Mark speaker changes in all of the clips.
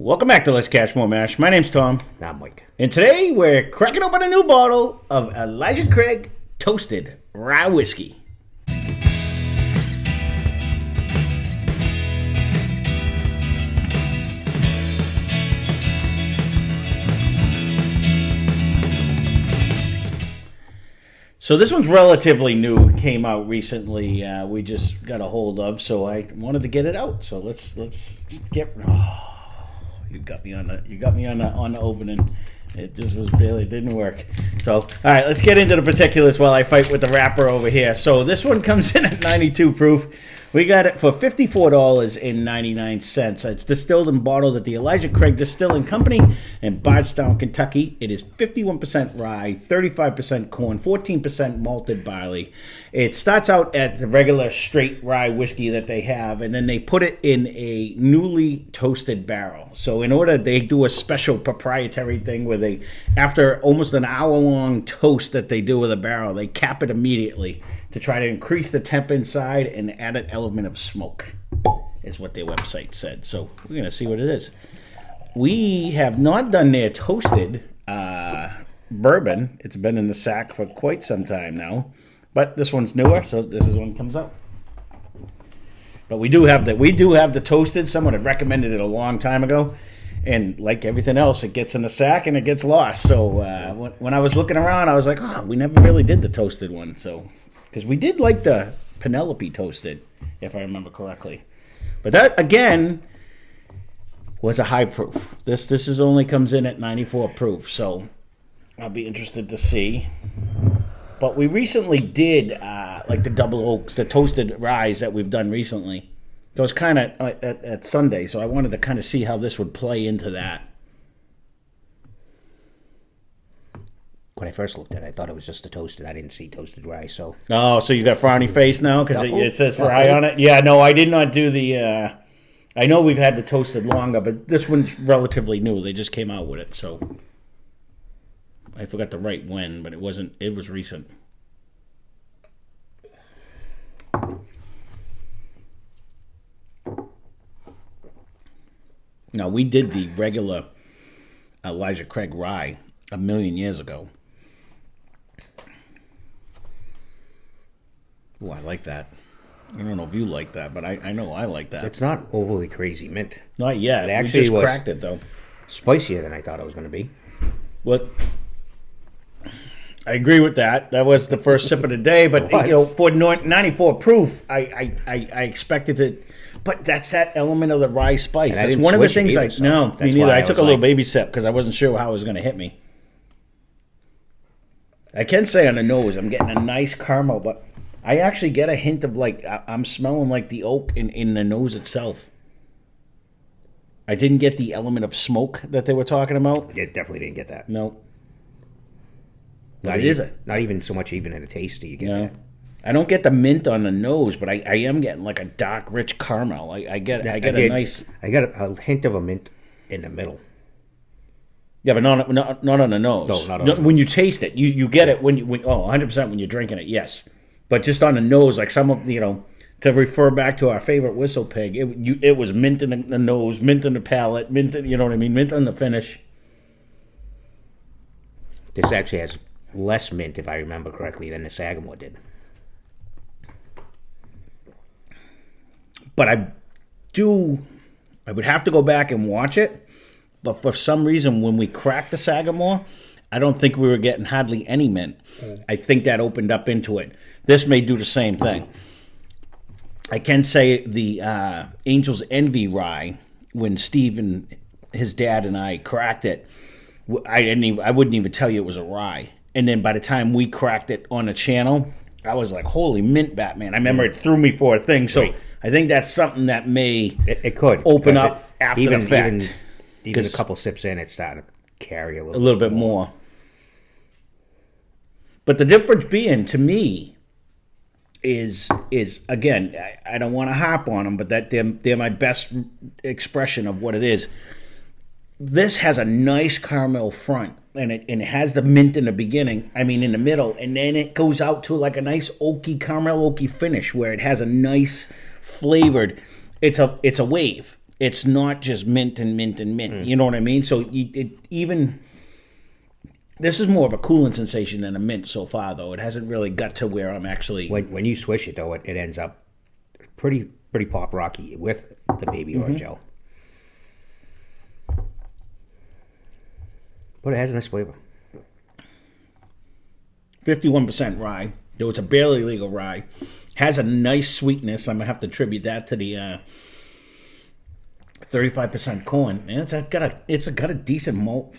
Speaker 1: Welcome back to Lesscashmoremash. My name's Tom.
Speaker 2: I'm Mike.
Speaker 1: And today we're cracking open a new bottle of Elijah Craig Toasted Rye Whiskey. So this one's relatively new. It came out recently. We just got a hold of, so I wanted to get it out. So let's get. Oh, you got me on the opening. It just was barely didn't work. So all right, let's get into the particulars while I fight with the wrapper over here. So this one comes in at 92 proof. We got it for $54.99. It's distilled and bottled at the Elijah Craig Distilling Company in Bardstown, Kentucky. It is 51% rye, 35% corn, 14% malted barley. It starts out at the regular straight rye whiskey that they have, and then they put it in a newly toasted barrel. So in order, they do a special proprietary thing where they, after almost an hour-long toast that they do with a barrel, they cap it immediately to try to increase the temp inside and add an element of smoke, is what their website said. So we're going to see what it is. We have not done their toasted bourbon. It's been in the sack for quite some time now, but this one's newer, so this is when it comes out. But we do have the toasted. Someone had recommended it a long time ago, and like everything else, it gets in the sack and it gets lost. So when I was looking around, I was like, oh, we never really did the toasted one. So because we did like the Penelope toasted, if I remember correctly. But that, again, was a high proof. This is only comes in at 94 proof, so I'll be interested to see. But we recently did, like the double oaks, the toasted ryes that we've done recently. It was kind of at Sunday, so I wanted to kind of see how this would play into that.
Speaker 2: When I first looked at it, I thought it was just a toasted. I didn't see toasted rye, so...
Speaker 1: Oh, so you got frowny face now because it says rye on it? Yeah, no, I did not do the... I know we've had the toasted longer, but this one's relatively new. They just came out with it, so... I forgot to write when, but it was recent. Now, we did the regular Elijah Craig rye a million years ago. Oh, I like that. I don't know if you like that, but I know I like that.
Speaker 2: It's not overly crazy mint.
Speaker 1: Not yet.
Speaker 2: It actually
Speaker 1: we just
Speaker 2: was
Speaker 1: cracked it, though.
Speaker 2: Spicier than I thought it was going to be.
Speaker 1: What? I agree with that. That was the first sip of the day, but for 94 proof, I expected it. But that's that element of the rye spice. That's one of the things me neither. I took a little baby sip because I wasn't sure how it was going to hit me. I can say on the nose, I'm getting a nice caramel, but I actually get a hint of I'm smelling like the oak in the nose itself. I didn't get the element of smoke that they were talking about.
Speaker 2: Yeah, definitely didn't get that.
Speaker 1: No.
Speaker 2: Not even so much even in a taste do you get that.
Speaker 1: I don't get the mint on the nose, but I am getting like a dark, rich caramel. I get a
Speaker 2: hint of a mint in the middle.
Speaker 1: Yeah, but not on the nose.
Speaker 2: No, not on the nose.
Speaker 1: When you taste it, you get it when 100% when you're drinking it, yes. But just on the nose, like some of, to refer back to our favorite whistle pig, it was mint in the nose, mint in the palate, mint in, you know what I mean, mint on the finish.
Speaker 2: This actually has less mint, if I remember correctly, than the Sagamore did.
Speaker 1: But I would have to go back and watch it. But for some reason, when we cracked the Sagamore, I don't think we were getting hardly any mint. I think that opened up into it. This may do the same thing. I can say the Angel's Envy rye, when Steve and his dad and I cracked it, I wouldn't even tell you it was a rye. And then by the time we cracked it on the channel, I was like, holy mint, Batman. I remember it threw me for a thing. So right. I think that's something that may
Speaker 2: it could
Speaker 1: open up after the fact.
Speaker 2: Even a couple sips in, it's starting to carry a little
Speaker 1: bit more. But the difference being, to me, is again, I don't want to harp on them, but that they're my best expression of what it is. This has a nice caramel front, and it has the mint in the beginning, in the middle, and then it goes out to like a nice caramel oaky finish where it has a nice flavored, it's a wave. it's not just mint and mint and mint. You know what I mean? So this is more of a cooling sensation than a mint so far, though. It hasn't really got to where I'm actually.
Speaker 2: When you swish it, though, it ends up pretty pop rocky with the baby oil gel. But it has a nice flavor.
Speaker 1: 51% rye. Though it's a barely legal rye. Has a nice sweetness. I'm going to have to attribute that to the 35% corn. And it's got a decent malt.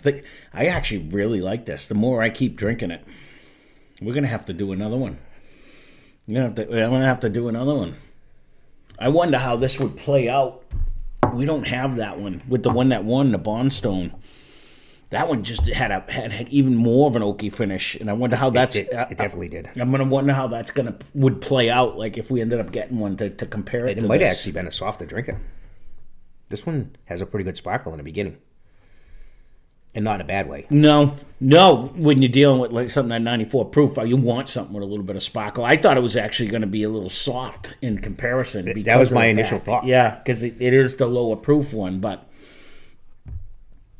Speaker 1: I actually really like this. The more I keep drinking it. We're going to have to do another one. I'm going to have to do another one. I wonder how this would play out. We don't have that one. With the one that won, the Bondstone. That one just had even more of an oaky finish, and I wonder how that's.
Speaker 2: It definitely did.
Speaker 1: I'm gonna wonder how that's would play out, like if we ended up getting one to compare it.
Speaker 2: It
Speaker 1: to
Speaker 2: might have
Speaker 1: this.
Speaker 2: actually been a softer drinker. This one has a pretty good sparkle in the beginning, and not in a bad way.
Speaker 1: No. When you're dealing with like something at 94 proof, you want something with a little bit of sparkle. I thought it was actually going to be a little soft in comparison.
Speaker 2: That was my initial thought.
Speaker 1: Yeah, because it is the lower proof one, but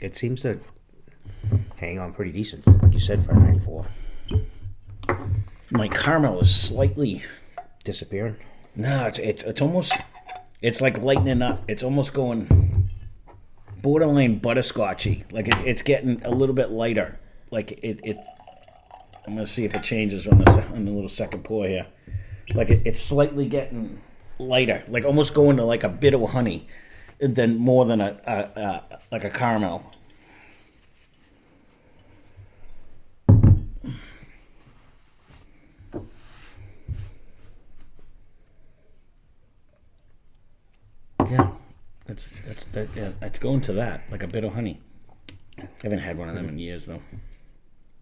Speaker 2: it seems to hang on pretty decent, like you said, for a 94.
Speaker 1: My caramel is slightly
Speaker 2: disappearing.
Speaker 1: No, it's almost, it's like lightening up. It's almost going borderline butterscotchy. Like it's getting a little bit lighter. Like it. I'm gonna see if it changes on the little second pour here. Like it's slightly getting lighter. Like almost going to like a bit of honey, than more than like a caramel. Yeah, it's going to that, like a bit of honey. I haven't had one of them in years, though.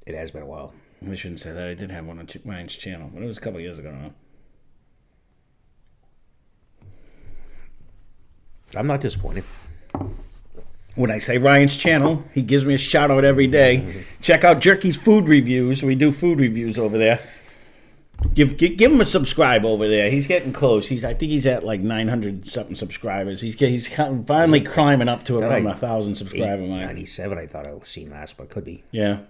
Speaker 2: It has been a while.
Speaker 1: I shouldn't say that. I did have one on Ryan's channel, but it was a couple of years ago now.
Speaker 2: I'm not disappointed.
Speaker 1: When I say Ryan's channel, he gives me a shout out every day. Check out Jerky's food reviews. We do food reviews over there. Give him a subscribe over there. He's getting close. I think he's at like 900 something subscribers. He's finally climbing up to around 1,000 subscriber mark.
Speaker 2: 97, I thought I was seen last, but could be.
Speaker 1: Yeah.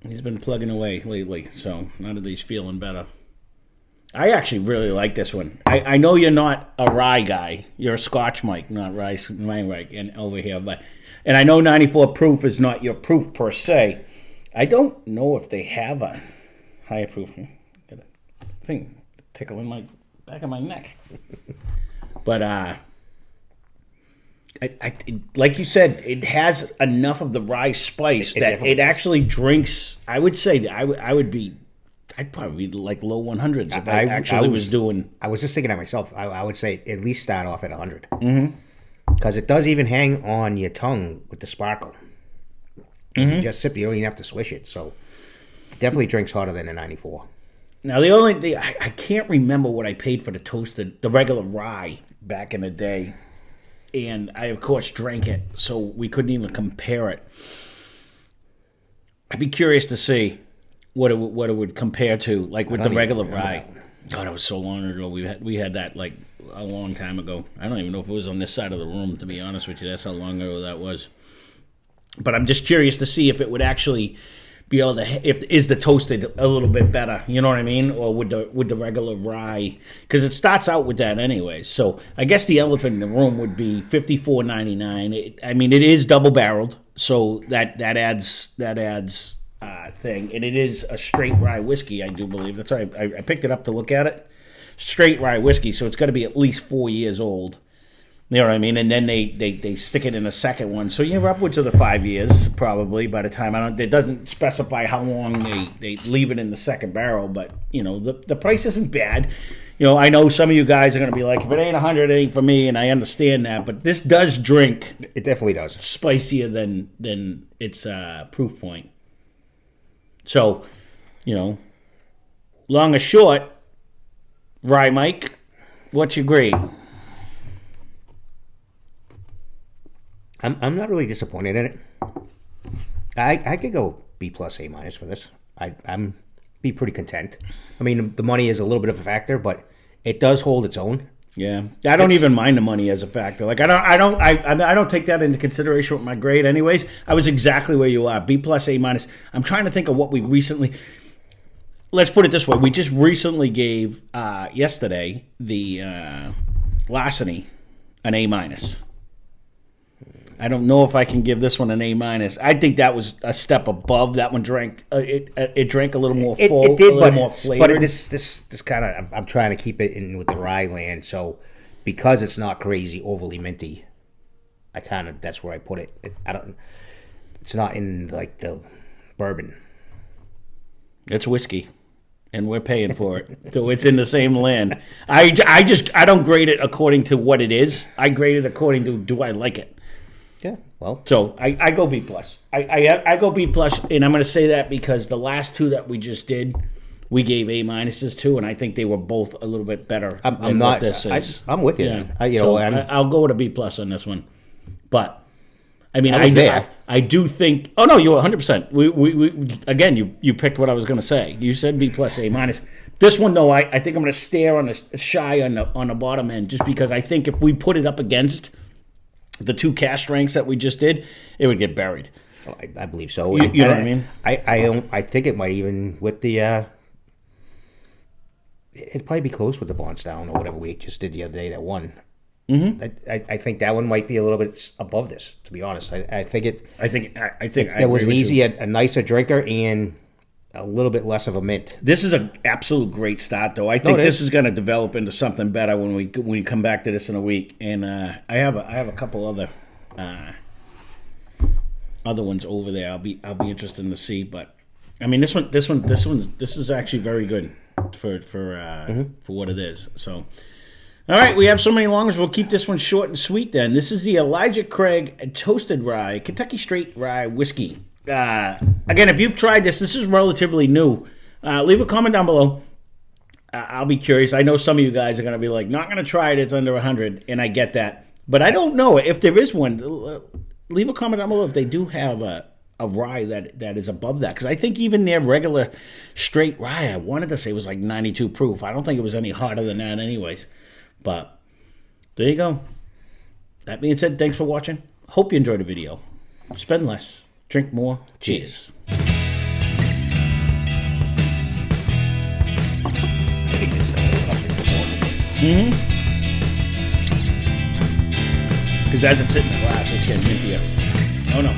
Speaker 1: He's been plugging away lately, so now that he's feeling better. I actually really like this one. I know you're not a rye guy. You're a Scotch Mike, not rye Mike, and over here. And I know 94 proof is not your proof per se. I don't know if they have a higher proof. Got a thing tickling my back of my neck. But I like you said, it has enough of the rye spice that it actually drinks. I would say I'd probably be like low 100s if I actually was doing.
Speaker 2: I was just thinking to myself, I would say at least start off at 100. Because it does even hang on your tongue with the sparkle. You just sip it, you don't even have to swish it. So it definitely drinks hotter than a 94.
Speaker 1: Now, the only thing, I can't remember what I paid for the regular rye back in the day. And I, of course, drank it, so we couldn't even compare it. I'd be curious to see what it would compare to, like with the regular rye. God, it was so long ago. We had that like a long time ago. I don't even know if it was on this side of the room, to be honest with you. That's how long ago that was. But I'm just curious to see if it would actually be able to, is the toasted a little bit better, you know what I mean, or would the regular rye, because it starts out with that anyways. So I guess the elephant in the room would be $54.99. I mean, it is double barreled, so that adds thing, and it is a straight rye whiskey, I do believe. That's why I picked it up to look at it. Straight rye whiskey, so it's got to be at least 4 years old. You know what I mean? And then they stick it in a second one. So you're upwards of the 5 years, probably, by the time. It doesn't specify how long they leave it in the second barrel, but, you know, the price isn't bad. You know, I know some of you guys are going to be like, if it ain't 100, it ain't for me, and I understand that, but this does drink.
Speaker 2: It definitely does.
Speaker 1: Spicier than its proof point. So, you know, long or short, Rye Mike, what's your grade?
Speaker 2: I'm not really disappointed in it. I could go B plus A minus for this. I'm be pretty content. I mean, the money is a little bit of a factor, but it does hold its own.
Speaker 1: Yeah, I don't even mind the money as a factor. Like I don't take that into consideration with my grade. Anyways, I was exactly where you are, B plus, A minus. I'm trying to think of what we recently. Let's put it this way: we just recently gave yesterday the Larceny an A minus. I don't know if I can give this one an A minus. I think that was a step above. That one drank. It drank a little more full,
Speaker 2: it did,
Speaker 1: a little more flavored.
Speaker 2: But this kind of, I'm trying to keep it in with the rye land. So because it's not crazy overly minty, that's where I put it. It's not in like the bourbon.
Speaker 1: It's whiskey, and we're paying for it, so it's in the same land. I don't grade it according to what it is. I grade it according to, do I like it.
Speaker 2: Yeah, well.
Speaker 1: So I go B plus. I go B plus, and I'm going to say that because the last two that we just did, we gave A minuses to, and I think they were both a little bit better.
Speaker 2: I'm not. This is. I'm with you.
Speaker 1: Yeah. I'll go with a B plus on this one, but I mean, I do think. Oh no, you're 100%. We again, you picked what I was going to say. You said B plus, A minus. This one, though, I think I'm going to stare on the shy on the bottom end, just because I think if we put it up against the two cask strengths that we just did, it would get buried.
Speaker 2: Oh, I believe so.
Speaker 1: You know what I mean?
Speaker 2: I think it might even with the. It'd probably be close with the Bonstown or whatever we just did the other day. That one. Mm-hmm. I think that one might be a little bit above this. To be honest, I think it.
Speaker 1: I think
Speaker 2: it was an easy, a nicer drinker and a little bit less of a mint.
Speaker 1: This is an absolute great start, though. I think this is going to develop into something better when we come back to this in a week. And I have a couple other ones over there. I'll be interested to see. But I mean, this is actually very good for what it is. So. All right, we have so many longs. We'll keep this one short and sweet then. This is the Elijah Craig Toasted Rye, Kentucky Straight Rye Whiskey. Again, if you've tried this is relatively new. Leave a comment down below. I'll be curious. I know some of you guys are going to be like, not going to try it. It's under 100, and I get that. But I don't know. If there is one, leave a comment down below if they do have a rye that is above that. Because I think even their regular straight rye, I wanted to say was like 92 proof. I don't think it was any hotter than that anyways. But there you go. That being said, thanks for watching. Hope you enjoyed the video. Spend less. Drink more. Cheers. Because as it's sitting in the glass, it's getting mintier. Oh no.